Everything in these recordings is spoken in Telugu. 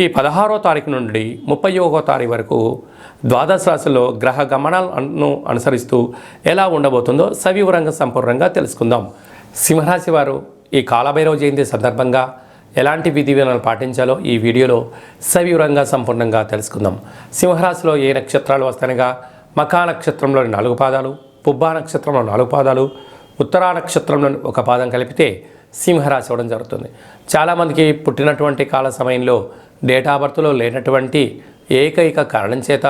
ఈ 16వ తారీఖు నుండి 31వ తారీఖు వరకు ద్వాదశ రాశుల్లో గ్రహ గమనాలను అనుసరిస్తూ ఎలా ఉండబోతుందో సవివరంగా సంపూర్ణంగా తెలుసుకుందాం. సింహరాశి వారు ఈ కాలభైరవ జయంతి సందర్భంగా ఎలాంటి విధి విధానాలు పాటించాలో ఈ వీడియోలో సవివరంగా సంపూర్ణంగా తెలుసుకుందాం. సింహరాశిలో ఏ నక్షత్రాలు వస్తాయనగా మఖా నక్షత్రంలోని 4 పాదాలు, పుబ్బా నక్షత్రంలో 4 పాదాలు, ఉత్తరా నక్షత్రంలోని 1 పాదం కలిపితే సింహరాశి అవ్వడం జరుగుతుంది. చాలామందికి పుట్టినటువంటి కాల సమయంలో డేట్ ఆఫ్ బర్త్లో లేనటువంటి ఏకైక కారణం చేత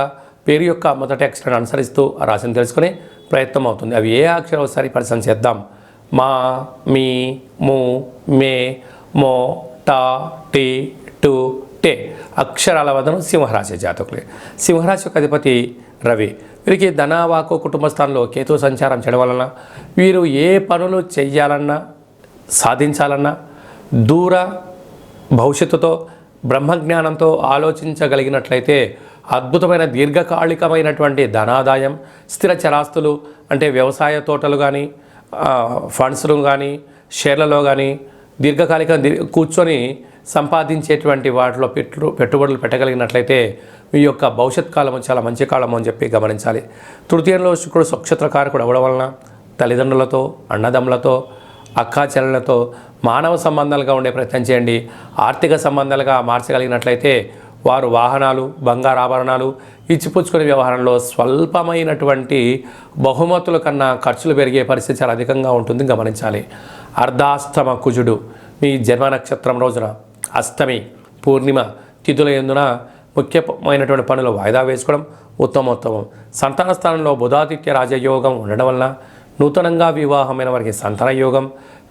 పేరు యొక్క మొదటి అక్షరాన్ని అనుసరిస్తూ ఆ రాశిని తెలుసుకునే ప్రయత్నం అవుతుంది. అవి ఏ అక్షరం ఒకసారి పరిశీలన చేద్దాం. మా, మీ, ము, మే, మో, టా, టీ, టు, టే అక్షరాల వదనం సింహరాశి జాతకులే. సింహరాశి యొక్క అధిపతి రవి. వీరికి ధనవాకు కుటుంబ స్థానంలో కేతు సంచారం చేయడం వలన వీరు ఏ పనులు చెయ్యాలన్నా సాధించాలన్నా దూర భవిష్యత్తుతో బ్రహ్మజ్ఞానంతో ఆలోచించగలిగినట్లయితే అద్భుతమైన దీర్ఘకాలికమైనటువంటి ధనాదాయం, స్థిర చరాస్తులు అంటే వ్యవసాయ తోటలు కానీ ఫండ్స్లు కానీ షేర్లలో కానీ దీర్ఘకాలిక కూర్చొని సంపాదించేటువంటి వాటిలో పెట్టుబడులు పెట్టగలిగినట్లయితే మీ యొక్క భవిష్యత్ కాలము చాలా మంచి కాలము అని చెప్పి గమనించాలి. తృతీయంలో శుక్రుడు స్వక్షేత్రకారకుడు అవ్వడం వలన తల్లిదండ్రులతో, అన్నదమ్ములతో, అక్కా చెల్లెలతో మానవ సంబంధాలుగా ఉండే ప్రయత్నం చేయండి. ఆర్థిక సంబంధాలుగా మార్చగలిగినట్లయితే వారు వాహనాలు, బంగారు ఆభరణాలు ఇచ్చిపుచ్చుకునే వ్యవహారంలో స్వల్పమైనటువంటి బహుమతుల కన్నా ఖర్చులు పెరిగే పరిస్థితి చాలా అధికంగా ఉంటుంది గమనించాలి. అర్ధాష్టమ కుజుడు మీ జన్మ నక్షత్రం రోజున అష్టమి, పూర్ణిమ తిథుల యందున ముఖ్యమైనటువంటి పనులు వాయిదా వేసుకోవడం ఉత్తమోత్తమం. సంతాన స్థానంలో బుధాదిత్య రాజయోగం ఉండడం వలన నూతనంగా వివాహమైన వారికి సంతాన యోగం,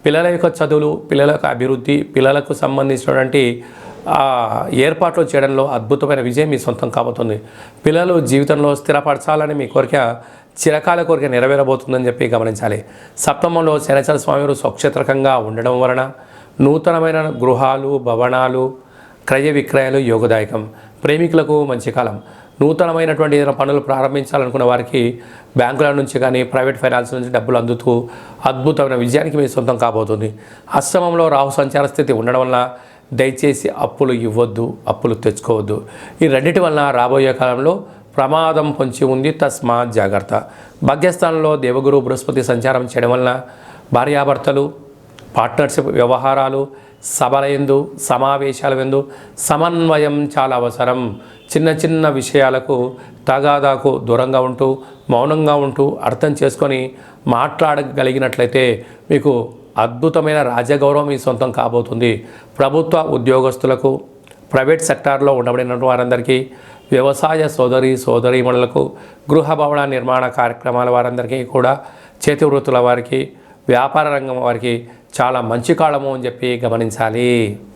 పిల్లల యొక్క చదువులు, పిల్లల యొక్క అభివృద్ధి, పిల్లలకు సంబంధించినటువంటి ఏర్పాట్లు చేయడంలో అద్భుతమైన విజయం మీ సొంతం కాబోతుంది. పిల్లలు జీవితంలో స్థిరపరచాలని మీ కోరిక చిరకాల కోరిక నెరవేరబోతుందని చెప్పి గమనించాలి. సప్తమంలో శనిచర స్వామివారు స్వక్షేత్రకంగా ఉండడం వలన నూతనమైన గృహాలు, భవనాలు, క్రయ విక్రయాలు యోగదాయకం. ప్రేమికులకు మంచి కాలం. నూతనమైనటువంటి ఏదైనా పనులు ప్రారంభించాలనుకున్న వారికి బ్యాంకుల నుంచి కానీ ప్రైవేట్ ఫైనాన్స్ నుంచి డబ్బులు అందుతూ అద్భుతమైన విజయానికి మీ సొంతం కాబోతుంది. అష్టమంలో రాహు సంచార స్థితి ఉండడం వల్ల దయచేసి అప్పులు ఇవ్వద్దు, అప్పులు తెచ్చుకోవద్దు. ఈ రెండింటి వలన రాబోయే కాలంలో ప్రమాదం పొంచి ఉంది, తస్మాత్ జాగ్రత్త. భాగ్యస్థానంలో దేవగురు బృహస్పతి సంచారం చేయడం వలన భార్యాభర్తలు, పార్ట్నర్షిప్ వ్యవహారాలు, సభలయందు, సమావేశాల యందు సమన్వయం చాలా అవసరం. చిన్న చిన్న విషయాలకు తగాదాకు దూరంగా ఉంటూ మౌనంగా ఉంటూ అర్థం చేసుకొని మాట్లాడగలిగినట్లయితే మీకు అద్భుతమైన రాజగౌరవం మీ సొంతం కాబోతుంది. ప్రభుత్వ ఉద్యోగస్తులకు, ప్రైవేట్ సెక్టార్లో ఉండబడిన వారందరికీ, వ్యవసాయ సోదరీమణులకు, గృహ భవన నిర్మాణ కార్యక్రమాల వారందరికీ కూడా, చేతి వృత్తుల వారికి, వ్యాపార రంగం వారికి చాలా మంచి కాలము అని చెప్పి గమనించాలి.